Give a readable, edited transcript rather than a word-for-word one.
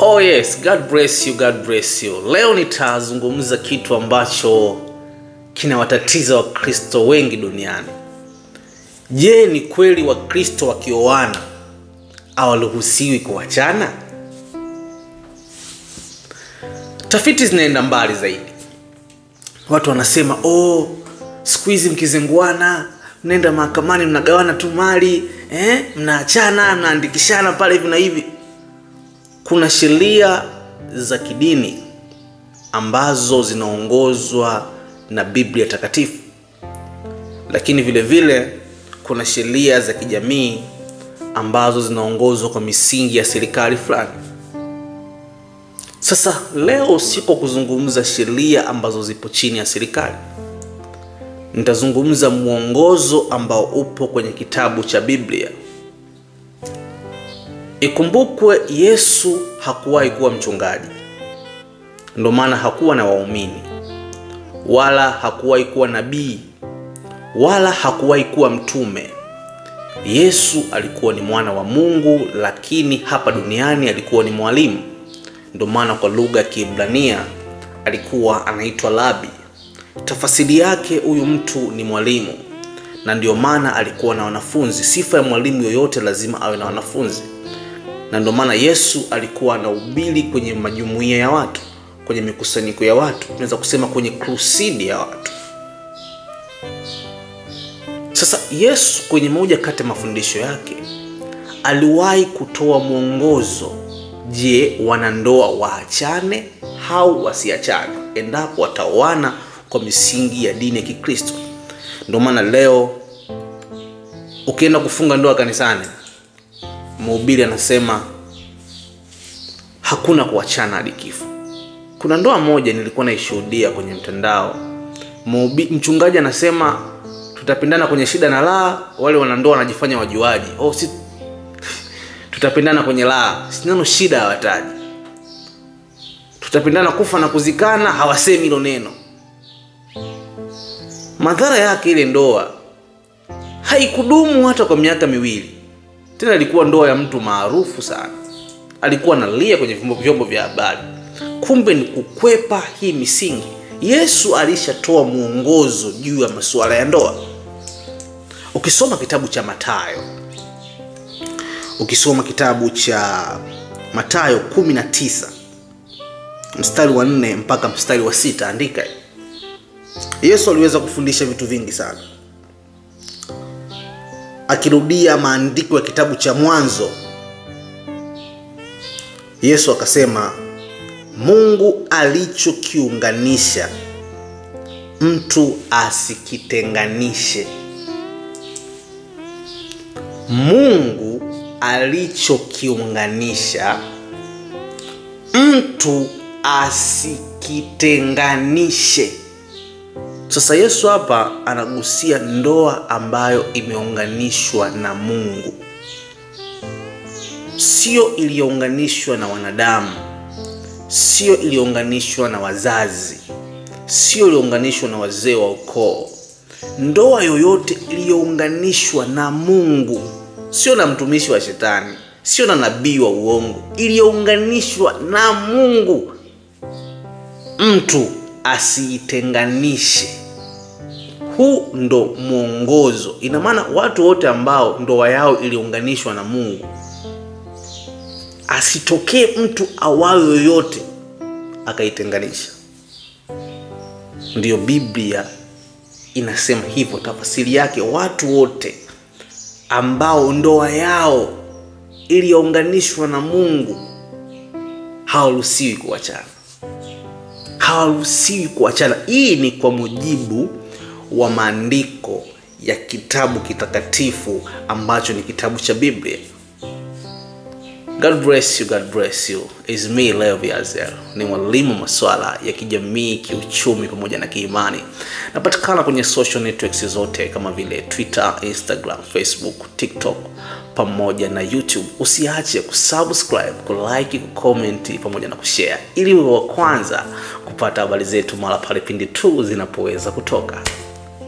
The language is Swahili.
Oh yes, God bless you, God bless you. Leo nitazungumza kitu ambacho kinawatatiza Wakristo wengi duniani. Je, ni kweli Wakristo wakioana hawaruhusiwi kuachana? Tafiti zinaenda mbali zaidi. Watu wanasema, siku hizi mkizenguana, mnaenda mahakamani mnagawana tu mali, mnaachana, mnaandikishana pale hivi na hivi. Kuna sheria za kidini ambazo zinaongozwa na Biblia takatifu. Lakini vile vile kuna sheria za kijamii ambazo zinaongozwa kwa misingi ya serikali fulani. Sasa leo siko kuzungumza sheria ambazo zipo chini ya serikali. Nitazungumza mwongozo ambao upo kwenye kitabu cha Biblia. Ikumbukwe Yesu hakuwahi kuwa mchungaji. Ndio maana hakuwa na waumini. Wala hakuwahi kuwa nabii. Wala hakuwahi kuwa mtume. Yesu alikuwa ni mwana wa Mungu, lakini hapa duniani alikuwa ni mwalimu. Ndio maana kwa lugha ya Kiebrania alikuwa anaitwa Rabi. Tafasiri yake huyu mtu ni mwalimu. Na ndio maana alikuwa na wanafunzi. Sifa ya mwalimu yoyote lazima awe na wanafunzi. Na ndio maana Yesu alikuwa anahubiri kwenye majumuiya ya watu, kwenye mikusanyiko ya watu, tunaweza kusema kwenye crusade ya watu. Sasa Yesu kwenye moja kati ya mafundisho yake aliwahi kutoa mwongozo. Je, wanandoa waachane au wasiachane endapo wataoana kwa misingi ya dini ya Kikristo? Ndio maana leo ukienda kufunga ndoa kanisani, mhubiri anasema hakuna kuachana hadi kifo. Kuna ndoa moja nilikuwa naishuhudia kwenye mtandao. Mchungaji anasema tutapendana kwenye shida na raha, wale wanandoa wanajifanya wajuaji. Tutapendana kwenye raha, sina shida hawataji. Tutapendana kufa na kuzikana, hawasemi hilo neno. Madhara yake ile ndoa haikudumu hata kwa miaka miwili. Tena ilikuwa ndoa ya mtu maarufu sana. Alikuwa analia kwenye vyombo vya habari. Kumbe ni kukwepa hii misingi. Yesu alishatoa mwongozo juu ya masuala ya ndoa. Ukisoma kitabu cha Mathayo, ukisoma kitabu cha Mathayo 19 mstari wa 4 mpaka mstari wa 6, andika. Yesu aliweza kufundisha vitu vingi sana, akirudia maandiko ya kitabu cha Mwanzo. Yesu akasema, Mungu alichokiunganisha mtu asikitenganishe. Mungu alichokiunganisha mtu asikitenganishe. Sasa Yesu hapa anagusia ndoa ambayo imeunganishwa na Mungu, sio iliyounganishwa na wanadamu, sio iliyounganishwa na wazazi, sio iliyounganishwa na wazee wa ukoo. Ndoa yoyote iliyounganishwa na Mungu, sio na mtumishi wa shetani, sio na nabii wa uongo, iliyounganishwa na Mungu, mtu asiitenganishe. Huu ndo mwongozo. Ina maana watu wote ambao ndoa yao iliunganishwa na Mungu, asitokee mtu awaye yoyote akaitenganisha. Ndiyo Biblia inasema hivyo. Tafsiri yake, watu wote ambao ndoa yao iliunganishwa na Mungu hawaruhusiwi kuachana. Hawaruhusiwi kuachana. Hii ni kwa mujibu wa maandiko ya kitabu kitakatifu ambacho ni kitabu cha Biblia. God bless you, God bless you. Is me Levi Azel. Ni mwalimu masuala ya kijamii, kiuchumi pamoja na kiimani. Napatikana kwenye social networks zote kama vile Twitter, Instagram, Facebook, TikTok pamoja na YouTube. Usiache kusubscribe, kulike, kucomment pamoja na kushare ili uwe wa kwanza kupata habari zetu mara pale pindi tu zinapoweza kutoka.